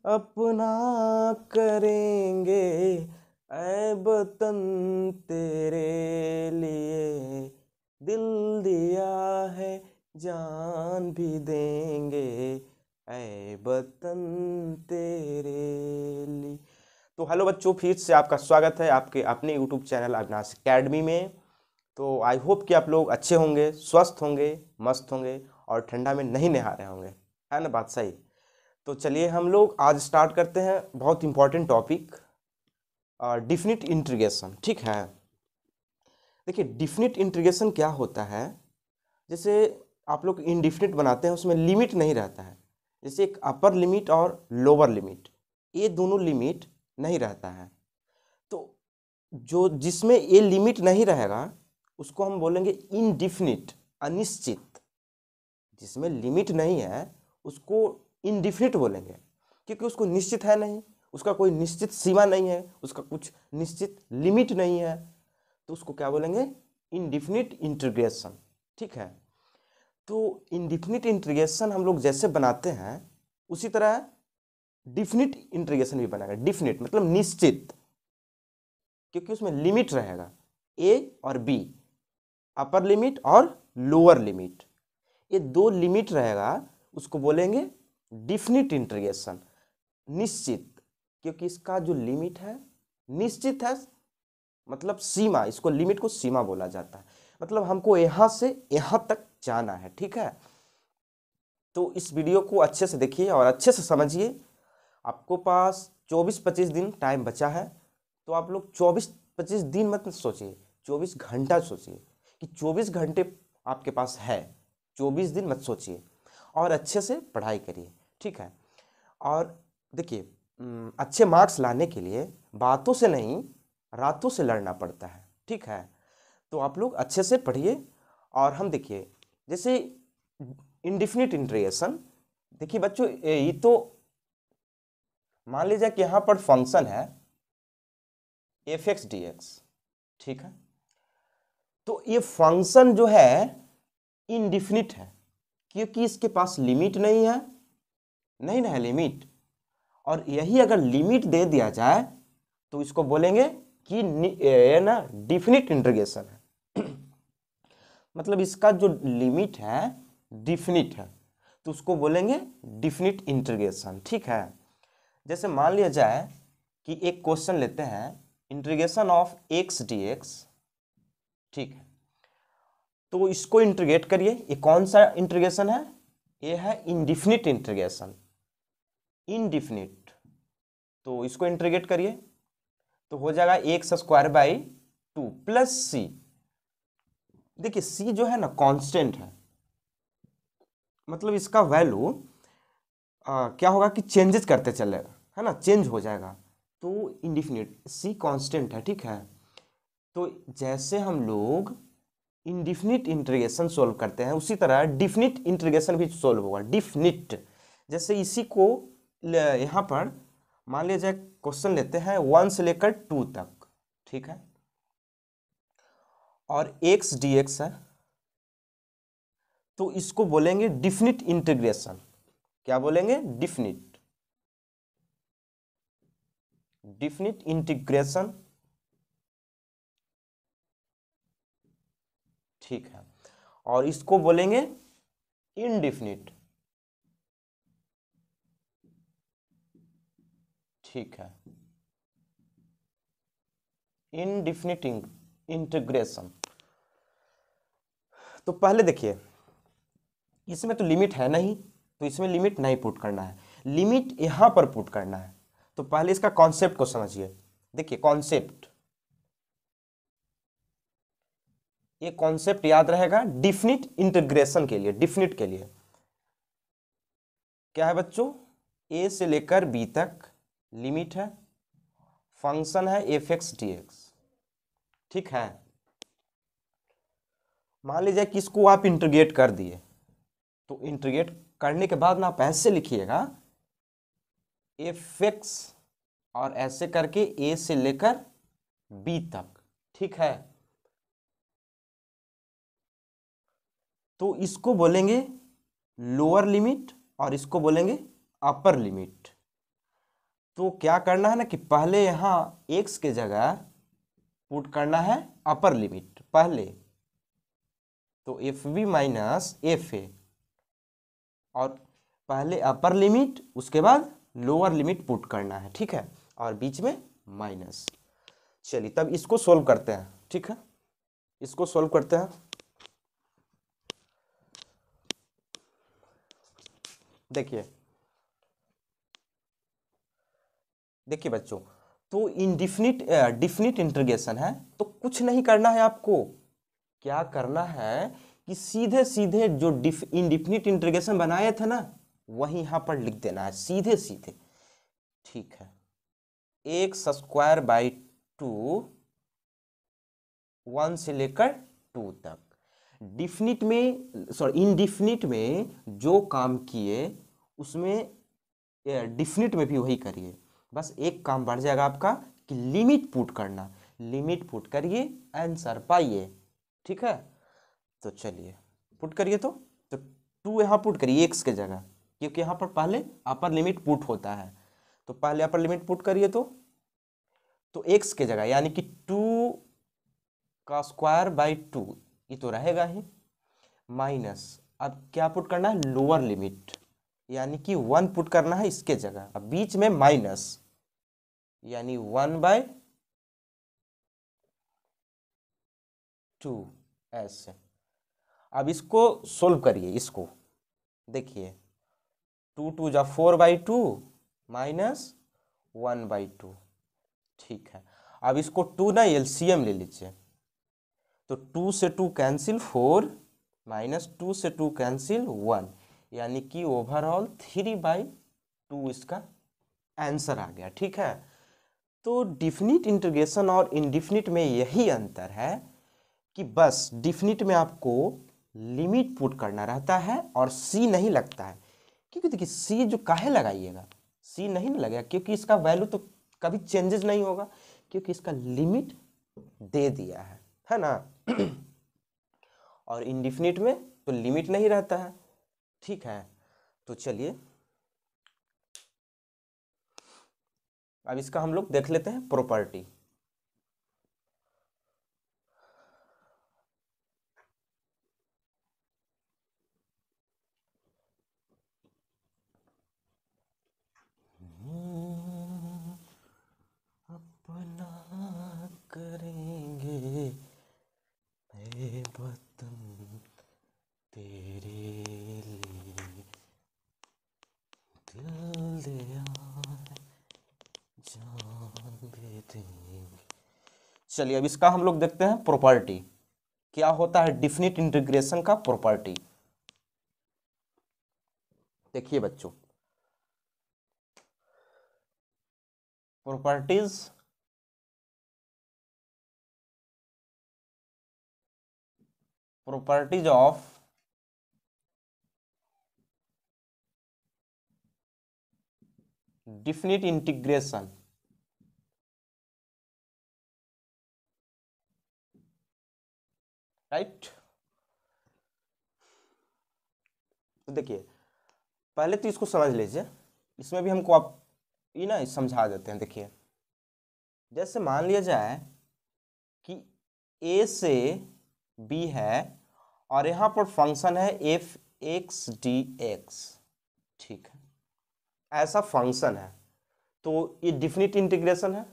अपना करेंगे, ऐ वतन तेरे लिए दिल दिया है, जान भी देंगे, ऐ वतन तेरे लिए। तो हेलो बच्चों, फिर से आपका स्वागत है आपके अपने यूट्यूब चैनल अविनाश एकेडमी में। तो आई होप कि आप लोग अच्छे होंगे, स्वस्थ होंगे, मस्त होंगे और ठंडा में नहीं नहा रहे होंगे, है ना बात सही। तो चलिए हम लोग आज स्टार्ट करते हैं बहुत इंपॉर्टेंट टॉपिक, डिफिनिट इंटीग्रेशन। ठीक है, देखिए डिफिनिट इंटीग्रेशन क्या होता है। जैसे आप लोग इंडिफिनिट बनाते हैं, उसमें लिमिट नहीं रहता है। जैसे एक अपर लिमिट और लोअर लिमिट, ये दोनों लिमिट नहीं रहता है। तो जो जिसमें ये लिमिट नहीं रहेगा उसको हम बोलेंगे इनडिफिनिट, अनिश्चित। जिसमें लिमिट नहीं है उसको इनडिफिनिट बोलेंगे, क्योंकि उसको निश्चित है नहीं, उसका कोई निश्चित सीमा नहीं है, उसका कुछ निश्चित लिमिट नहीं है, तो उसको क्या बोलेंगे, इनडिफिनिट इंटीग्रेशन। ठीक है, तो इनडिफिनिट इंटीग्रेशन हम लोग जैसे बनाते हैं उसी तरह डिफिनिट इंटीग्रेशन भी बनाएगा। डिफिनिट मतलब निश्चित, क्योंकि उसमें लिमिट रहेगा ए और बी, अपर लिमिट और लोअर लिमिट, ये दो लिमिट रहेगा, उसको बोलेंगे डिफिनिट इंटीग्रेशन, निश्चित। क्योंकि इसका जो लिमिट है निश्चित है, मतलब सीमा, इसको लिमिट को सीमा बोला जाता है। मतलब हमको यहां से यहां तक जाना है। ठीक है, तो इस वीडियो को अच्छे से देखिए और अच्छे से समझिए। आपको पास 24-25 दिन टाइम बचा है, तो आप लोग 24-25 दिन मत सोचिए, 24 घंटा सोचिए कि 24 घंटे आपके पास है, 24 दिन मत सोचिए, और अच्छे से पढ़ाई करिए। ठीक है, और देखिए अच्छे मार्क्स लाने के लिए बातों से नहीं, रातों से लड़ना पड़ता है। ठीक है, तो आप लोग अच्छे से पढ़िए। और हम देखिए जैसे इंडिफिनिट इंटीग्रेशन, देखिए बच्चों ये तो मान लीजिए कि यहाँ पर फंक्शन है एफ एक्स डी एक्स। ठीक है, तो ये फंक्शन जो है इनडिफिनिट है, क्योंकि इसके पास लिमिट नहीं है, नहीं ना है लिमिट। और यही अगर लिमिट दे दिया जाए तो इसको बोलेंगे कि ये ना डिफिनिट इंटीग्रेशन है। मतलब इसका जो लिमिट है डिफिनिट है, तो उसको बोलेंगे डिफिनिट इंटीग्रेशन। ठीक है, जैसे मान लिया जाए कि एक क्वेश्चन लेते हैं, integration of x D x. ठीक है, तो इसको इंटीग्रेट करिए। ये कौन सा इंटीग्रेशन है, ये है इंडिफिनिट इंटीग्रेशन, इनडिफिनिट। तो इसको इंटीग्रेट करिए तो हो जाएगा एक्स स्क्वायर बाई 2 प्लस सी। देखिए सी जो है ना कांस्टेंट है, मतलब इसका वैल्यू क्या होगा कि चेंजेस करते चलेगा, है ना, चेंज हो जाएगा। तो इंडिफिनिट, सी कांस्टेंट है। ठीक है, तो जैसे हम लोग इंडिफिनिट इंटीग्रेशन सोल्व करते हैं उसी तरह डिफिनिट इंटीग्रेशन भी सोल्व होगा। डिफिनिट, जैसे इसी को यहाँ पर मान लिया जाए क्वेश्चन लेते हैं 1 से लेकर 2 तक। ठीक है, और एक्स डी एक्स है, तो इसको बोलेंगे डिफिनिट इंटीग्रेशन। क्या बोलेंगे, डिफिनिट, डिफिनिट इंटीग्रेशन। ठीक है, और इसको बोलेंगे इनडिफिनिट। ठीक है, इनडिफिनिट इंटीग्रेशन। तो पहले देखिए इसमें तो लिमिट है नहीं, तो इसमें लिमिट नहीं पुट करना है, लिमिट यहां पर पुट करना है। तो पहले इसका कॉन्सेप्ट को समझिए। देखिए कॉन्सेप्ट, ये कॉन्सेप्ट याद रहेगा डिफिनिट इंटीग्रेशन के लिए। डिफिनिट के लिए क्या है बच्चों, ए से लेकर बी तक लिमिट है, फंक्शन है एफ एक्स डी एक्स। ठीक है, मान लीजिए कि इसको आप इंटीग्रेट कर दिए, तो इंटीग्रेट करने के बाद ना आप ऐसे लिखिएगा एफ एक्स और ऐसे करके ए से लेकर बी तक। ठीक है, तो इसको बोलेंगे लोअर लिमिट और इसको बोलेंगे अपर लिमिट। तो क्या करना है ना कि पहले यहाँ x के जगह पुट करना है अपर लिमिट पहले, तो F B minus F A, और पहले अपर लिमिट उसके बाद लोअर लिमिट पुट करना है, ठीक है, और बीच में माइनस। चलिए तब इसको सोल्व करते हैं, ठीक है, इसको सोल्व करते हैं। देखिए देखिए बच्चों, तो इंडिफिनिट डिफिनिट इंटीग्रेशन है, तो कुछ नहीं करना है आपको। क्या करना है कि सीधे सीधे जो इंडिफिनिट इंटीग्रेशन बनाए थे ना, वही यहां पर लिख देना है सीधे सीधे, ठीक है। एक्स स्क्वायर बाई 2 1 से लेकर 2 तक, डिफिनिट में सॉरी इंडिफिनिट में जो काम किए उसमें डिफिनिट में भी वही करिए, बस एक काम बढ़ जाएगा आपका कि लिमिट पुट करना, लिमिट पुट करिए आंसर पाइए, ठीक है। तो चलिए पुट करिए, तो 2 यहाँ पुट करिए एक्स के जगह, क्योंकि यहाँ पर पहले अपर लिमिट पुट होता है, तो पहले अपर लिमिट पुट करिए, तो एक्स के जगह यानी कि 2 का स्क्वायर बाई 2, ये तो रहेगा ही, माइनस अब क्या पुट करना है लोअर लिमिट, यानी कि 1 पुट करना है इसके जगह, अब बीच में माइनस यानी 1/2 ऐसे। अब इसको सोल्व करिए, इसको देखिए 2 2 जा 4/2 माइनस 1/2, ठीक है। अब इसको 2 ना एलसीएम ले लीजिए, तो 2 से 2 कैंसिल 4 माइनस 2 से 2 कैंसिल 1, यानी कि ओवरऑल 3/2 इसका आंसर आ गया, ठीक है। तो डिफिनिट इंटीग्रेशन और इनडिफिनिट में यही अंतर है कि बस डिफिनिट में आपको लिमिट पुट करना रहता है और सी नहीं लगता है, क्योंकि देखिए सी जो काहे लगाइएगा, सी नहीं ना लगेगा, क्योंकि इसका वैल्यू तो कभी चेंजेस नहीं होगा, क्योंकि इसका लिमिट दे दिया है ना। और इनडिफिनिट में तो लिमिट नहीं रहता है, ठीक है। तो चलिए अब इसका हम लोग देख लेते हैं प्रॉपर्टी। अपना करेंगे ए वतन तेरे लिए, दिल दिया जान भी देंगे। चलिए अब इसका हम लोग देखते हैं प्रॉपर्टी, क्या होता है डिफिनिट इंटीग्रेशन का प्रॉपर्टी। देखिए बच्चों, properties of definite integration, right. तो देखिए पहले तो इसको समझ लीजिए, इसमें भी हमको आप ये ना समझा देते हैं। देखिए जैसे मान लिया जाए कि ए से बी है और यहाँ पर फंक्शन है एफ एक्स डी एक्स, ठीक है, ऐसा फंक्शन है, तो ये डिफिनिट इंटीग्रेशन है।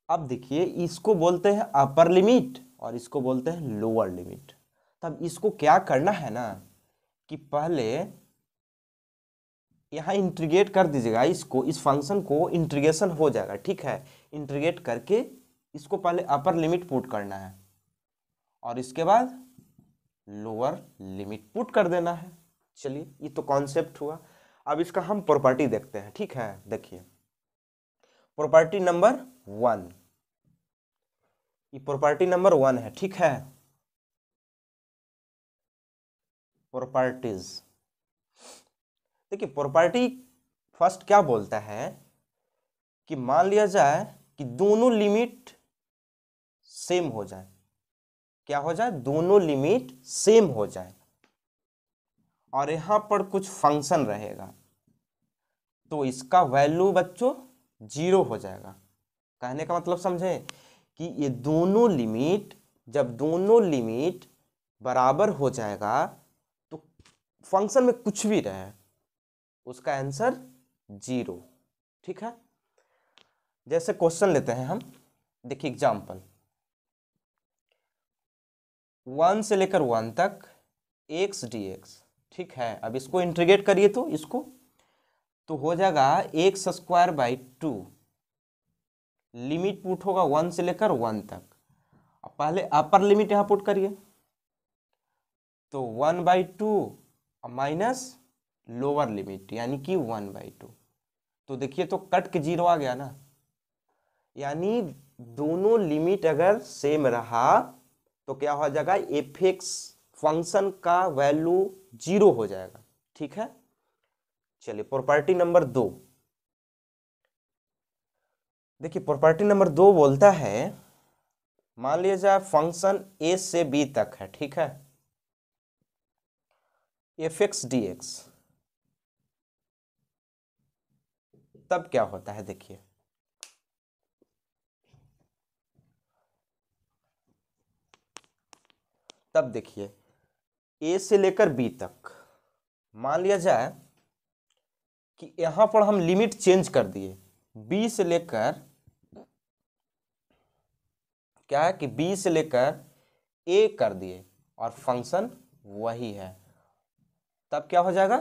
अब देखिए इसको बोलते हैं अपर लिमिट और इसको बोलते हैं लोअर लिमिट। तब इसको क्या करना है ना कि पहले यहाँ इंटीग्रेट कर दीजिएगा, इसको इस फंक्शन को इंटीग्रेशन हो जाएगा, ठीक है। इंटीग्रेट करके इसको पहले अपर लिमिट पुट करना है और इसके बाद लोअर लिमिट पुट कर देना है। चलिए ये तो कॉन्सेप्ट हुआ। अब इसका हम प्रॉपर्टी देखते हैं, ठीक है। देखिए प्रॉपर्टी नंबर 1, ये प्रॉपर्टी नंबर 1 है, ठीक है। प्रॉपर्टीज, देखिए प्रॉपर्टी फर्स्ट क्या बोलता है कि मान लिया जाए कि दोनों लिमिट सेम हो जाए, क्या हो जाए, दोनों लिमिट सेम हो जाए और यहां पर कुछ फंक्शन रहेगा, तो इसका वैल्यू बच्चों जीरो हो जाएगा। कहने का मतलब समझें कि ये दोनों लिमिट, जब दोनों लिमिट बराबर हो जाएगा तो फंक्शन में कुछ भी रहे उसका आंसर जीरो। ठीक है, जैसे क्वेश्चन लेते हैं हम, देखिए एग्जाम्पल, 1 से लेकर 1 तक एक्स डी एक्स। ठीक है, अब इसको इंटीग्रेट करिए तो इसको तो हो जाएगा x square by 2। Limit put होगा 1 से लेकर 1 तक। अब पहले अपर लिमिट यहां पुट करिए तो 1/2 माइनस लोअर लिमिट यानी कि 1/2। तो देखिए तो कट के जीरो आ गया ना, यानी दोनों लिमिट अगर सेम रहा तो क्या हो जाएगा, एफ एक्स फंक्शन का वैल्यू जीरो हो जाएगा। ठीक है, चलिए प्रॉपर्टी नंबर 2 देखिए। प्रॉपर्टी नंबर 2 बोलता है, मान लिया जाए फंक्शन ए से बी तक है। ठीक है, एफ एक्स डी एक्स, तब क्या होता है देखिए, तब देखिए ए से लेकर बी तक, मान लिया जाए कि यहां पर हम लिमिट चेंज कर दिए, बी से लेकर क्या है कि बी से लेकर ए कर दिए और फंक्शन वही है, तब क्या हो जाएगा,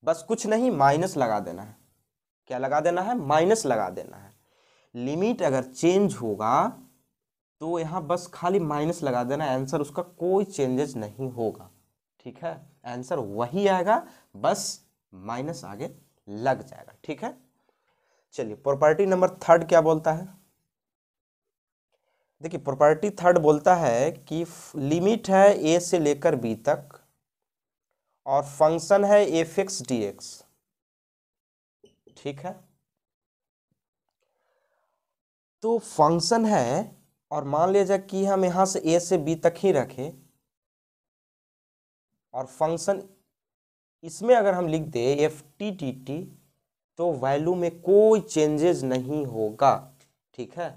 बस कुछ नहीं माइनस लगा देना है। क्या लगा देना है, माइनस लगा देना है। लिमिट अगर चेंज होगा तो यहां बस खाली माइनस लगा देना, आंसर उसका कोई चेंजेस नहीं होगा। ठीक है, आंसर वही आएगा, बस माइनस आगे लग जाएगा। ठीक है, चलिए प्रॉपर्टी नंबर 3 क्या बोलता है, देखिए प्रॉपर्टी 3 बोलता है कि लिमिट है ए से लेकर बी तक और फंक्शन है एफ एक्स डी एक्स। ठीक है, तो फंक्शन है और मान लिया जाए कि हम यहां से ए से बी तक ही रखें और फंक्शन इसमें अगर हम लिख दे एफ टी टी टी तो वैल्यू में कोई चेंजेस नहीं होगा। ठीक है,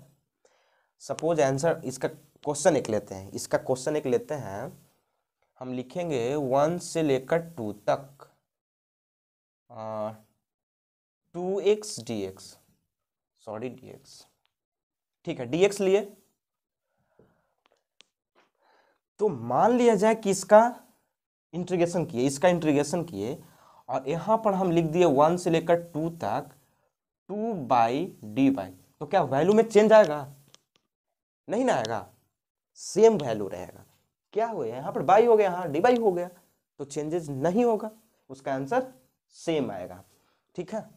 सपोज आंसर इसका क्वेश्चन एक लेते हैं, इसका क्वेश्चन एक लेते हैं, हम लिखेंगे 1 से लेकर 2 तक 2x dx, सॉरी dx। ठीक है, dx लिए तो मान लिया जाए कि इसका इंटीग्रेशन किए, इसका इंटीग्रेशन किए और यहां पर हम लिख दिए 1 से लेकर 2 तक 2/dy, तो क्या वैल्यू में चेंज आएगा, नहीं ना आएगा, सेम वैल्यू रहेगा। क्या हो गया, यहाँ पर बाई हो गया, यहाँ डी बाई हो गया, तो चेंजेस नहीं होगा, उसका आंसर सेम आएगा। ठीक है,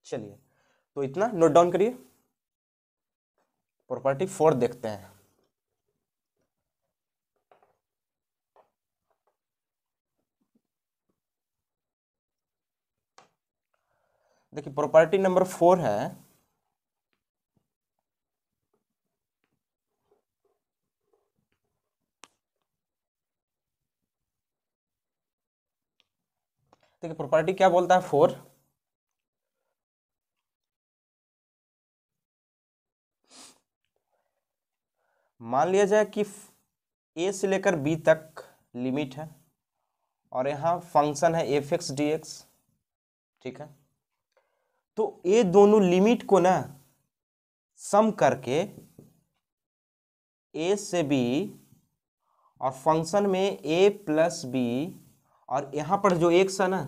चलिए तो इतना नोट डाउन करिए। प्रॉपर्टी 4 देखते हैं। देखिए प्रॉपर्टी नंबर 4 है, देखिए प्रॉपर्टी क्या बोलता है 4, मान लिया जाए कि ए से लेकर बी तक लिमिट है और यहाँ फंक्शन है एफ एक्स डी एक्स। ठीक है, तो ये दोनों लिमिट को ना सम करके ए से बी और फंक्शन में ए प्लस बी और यहाँ पर जो एक्स है ना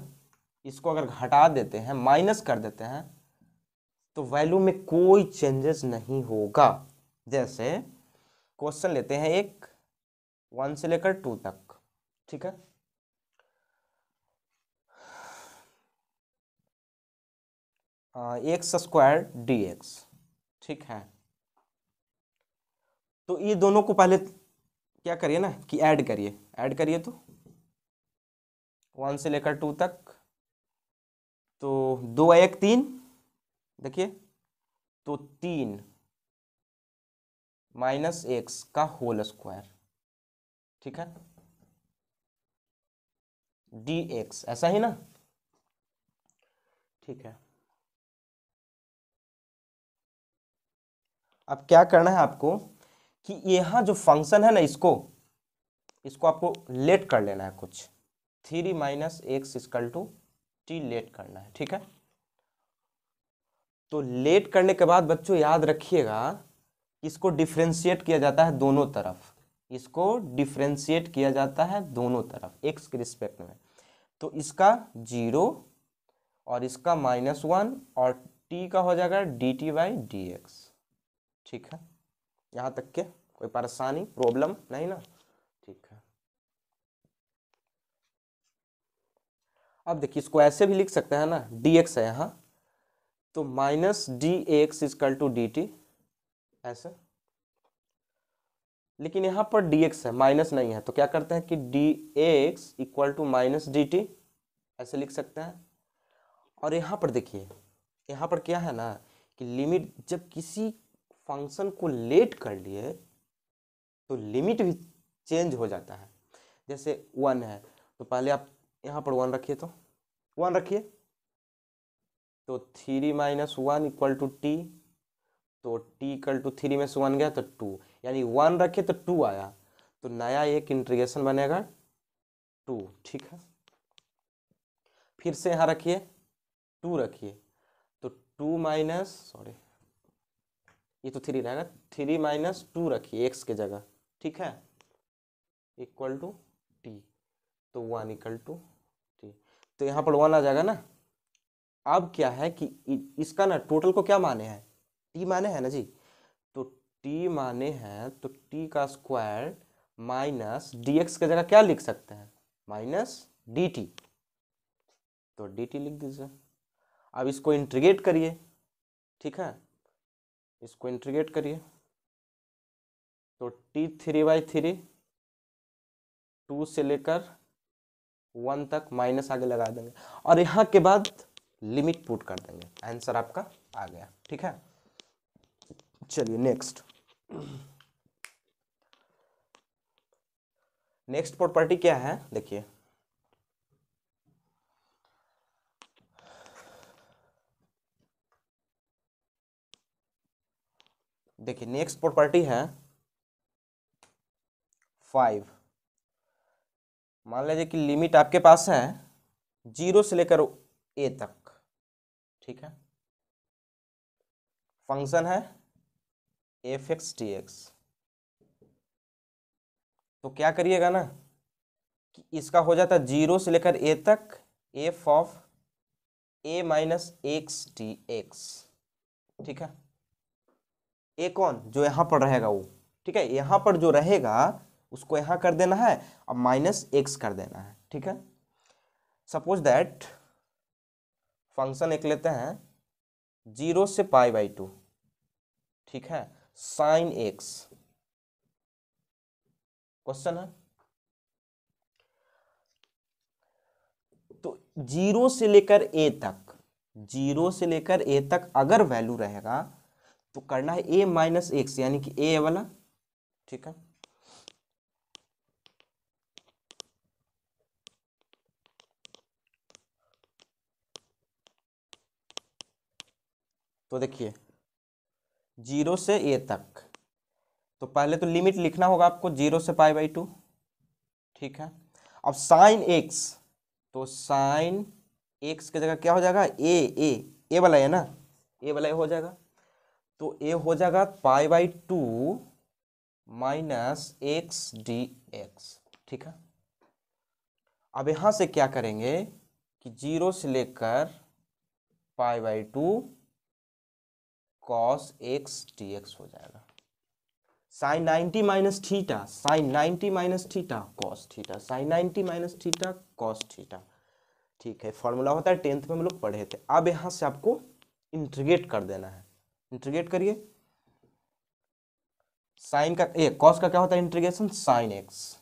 इसको अगर घटा देते हैं, माइनस कर देते हैं, तो वैल्यू में कोई चेंजेस नहीं होगा। जैसे क्वेश्चन लेते हैं एक 1 से लेकर 2 तक। ठीक है, एक्स स्क्वायर डी एक्स। ठीक है, तो ये दोनों को पहले क्या करिए ना कि ऐड करिए, ऐड करिए तो 1 से लेकर 2 तक, तो 2 1 3, देखिए तो 3 माइनस एक्स का होल स्क्वायर। ठीक है, dx, ऐसा ही ना, ठीक है। अब क्या करना है आपको कि यहाँ जो फंक्शन है ना, इसको आपको लेट कर लेना है कुछ, 3 minus x equal to t let करना है, ठीक है। तो लेट करने के बाद बच्चों याद रखिएगा, इसको डिफ्रेंशिएट किया जाता है दोनों तरफ, इसको डिफ्रेंशिएट किया जाता है दोनों तरफ एक्स के रिस्पेक्ट में। तो इसका 0 और इसका -1 और टी का हो जाएगा D T by D x, ठीक है। यहाँ तक के कोई परेशानी प्रॉब्लम नहीं ना, ठीक है। अब देखिए इसको ऐसे भी लिख सकते हैं ना, dx है यहाँ, तो minus d x equal to d t ऐसे, लेकिन यहाँ पर dx है माइनस नहीं है, तो क्या करते हैं कि dx equal to minus d t ऐसे लिख सकते हैं। और यहाँ पर देखिए, यहाँ पर क्या है ना कि लिमिट जब किसी फंक्शन को लेट कर लिए तो लिमिट भी चेंज हो जाता है। जैसे 1 है तो पहले आप यहाँ पर 1 रखिए, तो 1 रखिए, तो 3 माइनस 1 इक्वल टू टी, तो t इक्वल टू 3 में से 1 गया तो 2, यानी 1 रखे तो 2 आया, तो नया एक इंटीग्रेशन बनेगा 2, ठीक है। फिर से यहाँ रखिए 2 रखिए, तो 2 माइनस, सॉरी ये तो 3 रहेगा, 3 माइनस 2 रखिए x के जगह, ठीक है, इक्वल टू टी, तो 1 इक्वल टू टी, तो यहाँ पर 1 आ जाएगा ना। अब क्या है कि इसका ना टोटल को क्या माने हैं, टी माने हैं ना जी, तो टी माने हैं तो टी का स्क्वायर माइनस डी एक्स की जगह क्या लिख सकते हैं, माइनस डी टी, तो डी टी लिख दीजिए। अब इसको इंटीग्रेट करिए, ठीक है, इसको इंटीग्रेट करिए, तो टी 3/3, 2 से लेकर 1 तक माइनस आगे लगा देंगे और यहाँ के बाद लिमिट पुट कर देंगे, आंसर आपका आ गया, ठीक है। चलिए नेक्स्ट, नेक्स्ट प्रॉपर्टी क्या है देखिए, देखिए नेक्स्ट प्रॉपर्टी है 5। मान लीजिए कि लिमिट आपके पास है 0 से लेकर a तक, ठीक है, फंक्शन है एफ एक्स टी एक्स, तो क्या करिएगा ना कि इसका हो जाता है 0 से लेकर a तक F of a minus x T x, ठीक है। ए कौन जो यहाँ पर रहेगा वो, ठीक है, यहाँ पर जो रहेगा उसको यहाँ कर देना है और माइनस एक्स कर देना है, ठीक है। सपोज दैट फंक्शन एक लेते हैं 0 से π/2, ठीक है, साइन एक्स, क्वेश्चन है, तो 0 से लेकर a तक, 0 से लेकर a तक अगर वैल्यू रहेगा तो करना है a माइनस एक्स, यानी कि a वाला, ठीक है। तो देखिए 0 से a तक, तो पहले तो लिमिट लिखना होगा आपको 0 से π/2, ठीक है। अब साइन एक्स, तो साइन एक्स की जगह क्या हो जाएगा, ए वाला है ना, ए वाला हो जाएगा, तो ए हो जाएगा π/2 माइनस एक्स डी एक्स, ठीक है। अब यहां से क्या करेंगे कि 0 से लेकर π/2 कॉस एक्स डी एक्स हो जाएगा, sine 90 minus theta, sine 90 minus theta cos theta, sine 90 minus theta cos theta, ठीक है। फॉर्मूला होता है 10th में हम लोग पढ़े थे। अब यहां से आपको इंटीग्रेट कर देना है, इंटीग्रेट करिए, साइन का कॉस का क्या होता है इंटीग्रेशन, साइन एक्स,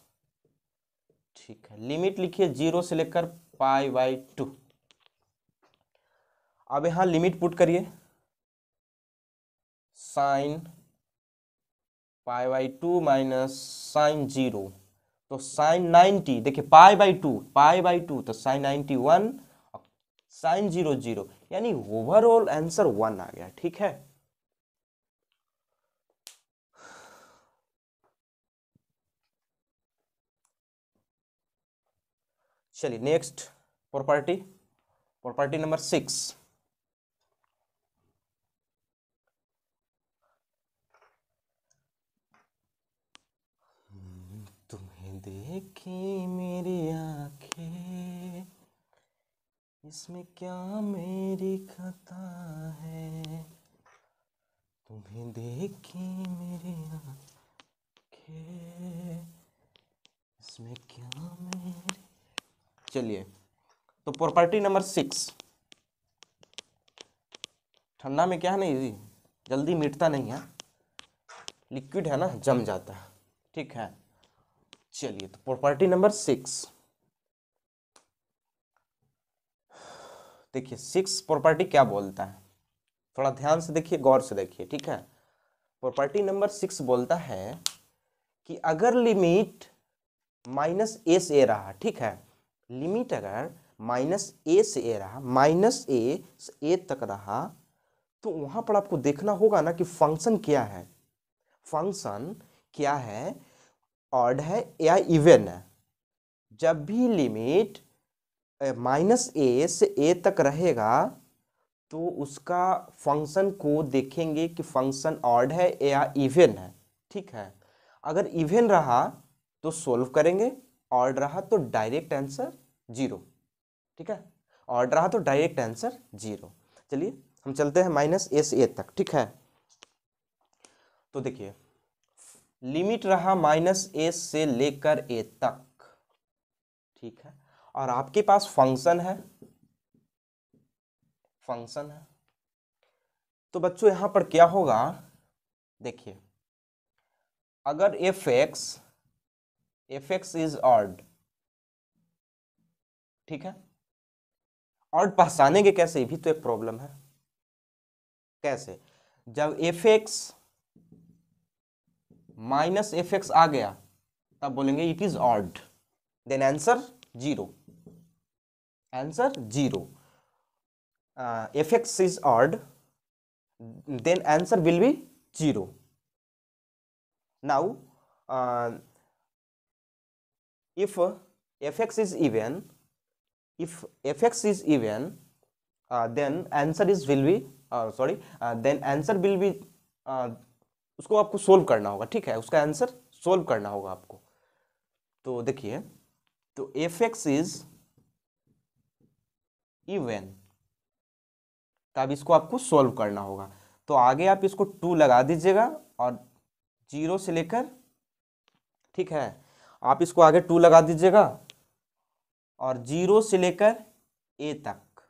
ठीक है। लिमिट लिखिए 0 से लेकर π/2, अब यहां लिमिट पुट करिए, साइन π/2 माइनस साइन 0, तो साइन 90, देखिए पाई बाई टू तो साइन 91, साइन 0 यानी ओवरऑल आंसर 1 आ गया। ठीक है, चलिए नेक्स्ट प्रॉपर्टी नंबर 6। तुम्हें देखी मेरी आंखें, इसमें क्या मेरी खता है, तुम्हें देखी मेरी आंखें, इसमें क्या मेरी। चलिए, तो प्रॉपर्टी नंबर 6, ठंडा में क्या है ना, इजी जल्दी मिटता नहीं है, लिक्विड है ना, जम जाता है। ठीक है, चलिए तो प्रॉपर्टी नंबर 6, देखिए 6 प्रॉपर्टी क्या बोलता है, थोड़ा ध्यान से देखिए, गौर से देखिए। ठीक है, प्रॉपर्टी नंबर 6 बोलता है कि अगर लिमिट माइनस ए से ए रहा, ठीक है, लिमिट अगर माइनस ए से ए रहा, माइनस ए से ए तक रहा, तो वहां पर आपको देखना होगा ना कि फंक्शन क्या है, फंक्शन क्या है, ऑड है या इवन है। जब भी लिमिट माइनस ए से ए तक रहेगा तो उसका फंक्शन को देखेंगे कि फंक्शन ऑड है या इवन है। ठीक है, अगर इवन रहा तो सोल्व करेंगे, ऑड रहा तो डायरेक्ट आंसर 0। ठीक है, ऑड रहा तो डायरेक्ट आंसर 0। चलिए हम चलते हैं माइनस ए से ए तक। ठीक है, तो देखिए लिमिट रहा माइनस ए से लेकर ए तक। ठीक है, और आपके पास फंक्शन है, तो बच्चों यहां पर क्या होगा, देखिए अगर एफ एक्स इज ऑड, ठीक है, ऑड पहचानेंगे कैसे, ये भी तो एक प्रॉब्लम है। कैसे, जब f x minus f x आ गया तब बोलेंगे it is odd, then answer 0, answer 0। F x is odd, then answer will be 0. Now if fx is even, then answer is will be then answer will be उसको आपको solve करना होगा। ठीक है, उसका आंसर सोल्व करना होगा आपको। तो देखिए, तो fx is even, तब इसको आपको सोल्व करना होगा। तो आगे आप इसको 2 लगा दीजिएगा और 0 से लेकर, ठीक है, आप इसको आगे 2 लगा दीजिएगा और 0 से लेकर a तक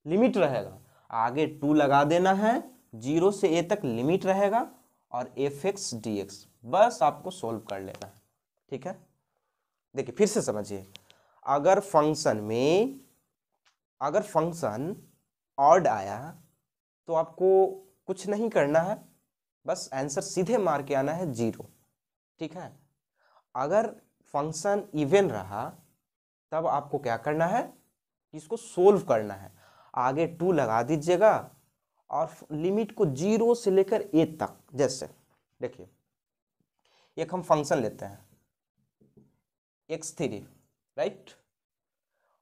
लिमिट रहेगा, आगे 2 लगा देना है, 0 से a तक लिमिट रहेगा और fx dx, बस आपको सोल्व कर लेना है। ठीक है, देखिए फिर से समझिए, अगर फंक्शन ऑड आया तो आपको कुछ नहीं करना है, बस आंसर सीधे मार के आना है 0। ठीक है, अगर फंक्शन इवन रहा तब आपको क्या करना है, इसको सोल्व करना है, आगे 2 लगा दीजिएगा और लिमिट को 0 से लेकर a तक। जैसे देखिए, एक हम फंक्शन लेते हैं x3, राइट,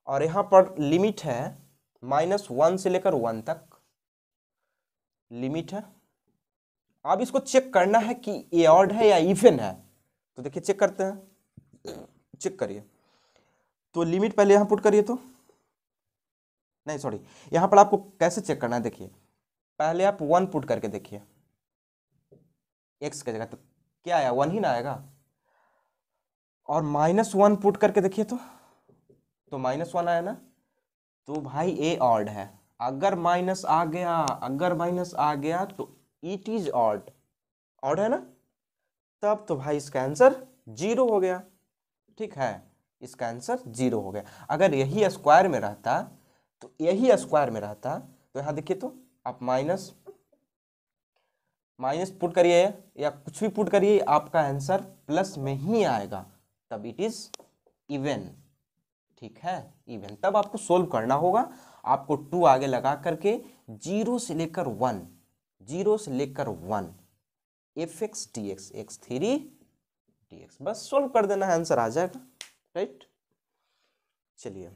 और यहां पर लिमिट है -1 से लेकर 1 तक लिमिट है। अब इसको चेक करना है कि ए ऑड है या इवन है, तो देखिए चेक करते हैं, चेक करिए। तो लिमिट पहले यहां पुट करिए, तो नहीं सॉरी, यहां पर आपको कैसे चेक करना है, देखिए पहले आप 1 पुट करके देखिए x की जगह, तो क्या आया, 1 ही ना आएगा। और -1 पुट करके देखिए, तो -1 आया ना, तो भाई ए ऑड है। अगर माइनस आ गया तो इट इज ऑड है ना, तब तो भाई इसका आंसर 0 हो गया। ठीक है, इसका आंसर 0 हो गया। अगर यही स्क्वायर में रहता तो यहाँ देखिए, तो आप माइनस पुट करिए या कुछ भी पुट करिए, आपका आंसर प्लस में ही आएगा। तब इट इज इवन, ठीक है, इवन। तब आपको सोल्व करना होगा, आपको 2 आगे लगा करके 0 से लेकर 1, 0 से लेकर 1 F x D x, x 3 D x, बस सोल्व कर देना है, आंसर आ जाएगा, राइट। चलिए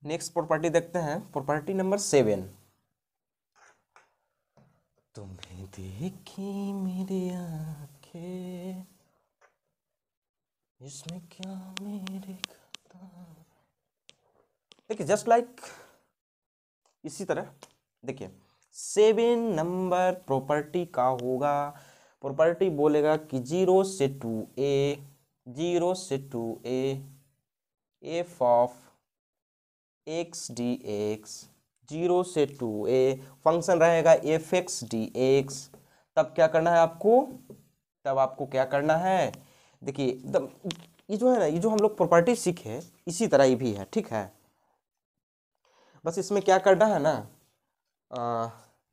नेक्स्ट प्रॉपर्टी देखते हैं, प्रॉपर्टी नंबर 7। तुम्हें देखी मेरी आंखें, इसमें क्या मेरे खता। देखिए जस्ट लाइक इसी तरह देखिए 7 नंबर प्रॉपर्टी का होगा, प्रॉपर्टी बोलेगा कि 0 से 2a, 0 से 2a F of x D x, 0 से 2a फंक्शन रहेगा एफ एक्स डी एक्स। तब क्या करना है आपको, तब आपको क्या करना है, देखिए ये जो है ना, ये जो हम लोग प्रॉपर्टी सीखे इसी तरह ये भी है, ठीक है। बस इसमें क्या करना है ना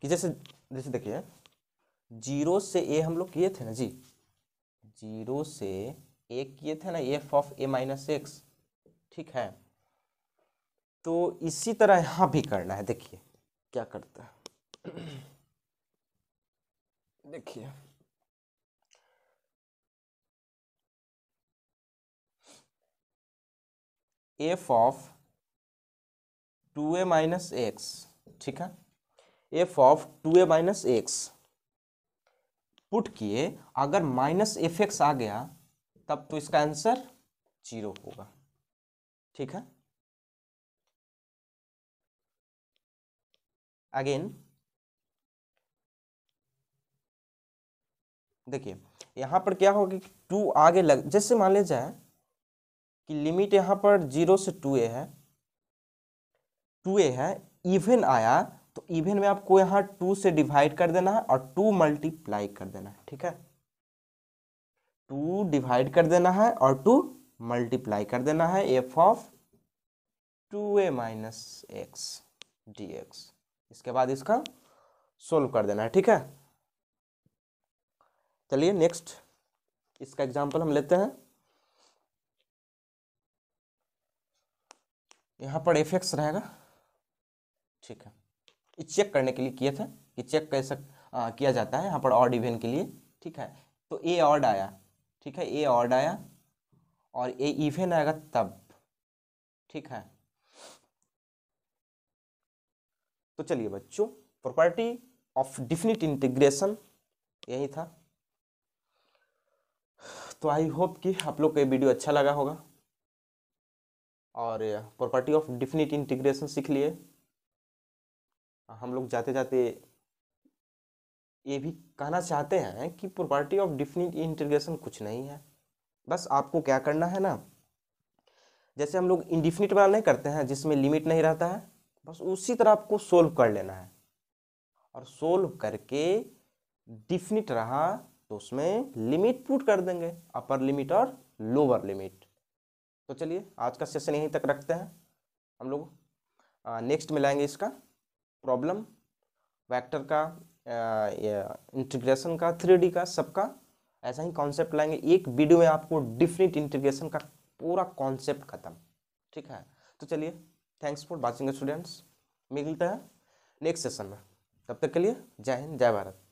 कि जैसे जैसे देखिए 0 से a हम लोग किए थे ना जी, 0 से a किए थे ना F of a minus x, ठीक है। तो इसी तरह यहाँ भी करना है, देखिए क्या करता है देखिए F of 2a minus x, ठीक है, F of 2a minus x put किए, अगर माइनस एफ एक्स आ गया तब तो इसका आंसर 0 होगा, ठीक है। अगेन देखिए यहाँ पर क्या होगा कि 2 आगे लग, जैसे मान ले जाए कि लिमिट यहाँ पर 0 से 2a है, 2a है, इवन आया तो इवन में आपको यहाँ 2 से डिवाइड कर देना है और 2 मल्टीप्लाई कर देना है, ठीक है। 2 डिवाइड कर देना है और 2 मल्टीप्लाई कर देना है F of 2a minus x D x, इसके बाद इसका सोल्व कर देना है, ठीक है। चलिए नेक्स्ट इसका एग्जांपल हम लेते हैं। यहाँ पर एफ एक्स रहेगा, ठीक है, ये चेक करने के लिए किए थे कि चेक कैसे किया जाता है यहाँ पर ऑड इवन के लिए, ठीक है। तो ए ऑड आया, ठीक है, ए ऑड आया और ए इवन आएगा तब, ठीक है। तो चलिए बच्चों प्रॉपर्टी ऑफ डिफिनिट इंटीग्रेशन यही था। तो आई होप कि आप लोग को ये वीडियो अच्छा लगा होगा और प्रॉपर्टी ऑफ डिफिनिट इंटीग्रेशन सीख लिए। हम लोग जाते जाते ये भी कहना चाहते हैं कि प्रॉपर्टी ऑफ डिफिनिट इंटीग्रेशन कुछ नहीं है, बस आपको क्या करना है ना, जैसे हम लोग इंडिफिनिट वाला नहीं करते हैं जिसमें लिमिट नहीं रहता है, बस उसी तरह आपको सोल्व कर लेना है और सोल्व करके डिफिनिट रहा तो उसमें लिमिट पुट कर देंगे, अपर लिमिट और लोअर लिमिट। तो चलिए आज का सेशन यहीं तक रखते हैं, हम लोग नेक्स्ट मिलाएंगे इसका प्रॉब्लम, वेक्टर का, इंटीग्रेशन का, 3D का, सबका ऐसा ही कॉन्सेप्ट लाएंगे। एक वीडियो में आपको डिफिनिट इंटीग्रेशन का पूरा कॉन्सेप्ट खत्म, ठीक है। तो चलिए थैंक्स फॉर वाचिंग स्टूडेंट्स, मिलते हैं नेक्स्ट सेशन में, तब तक के लिए जय हिंद जय भारत।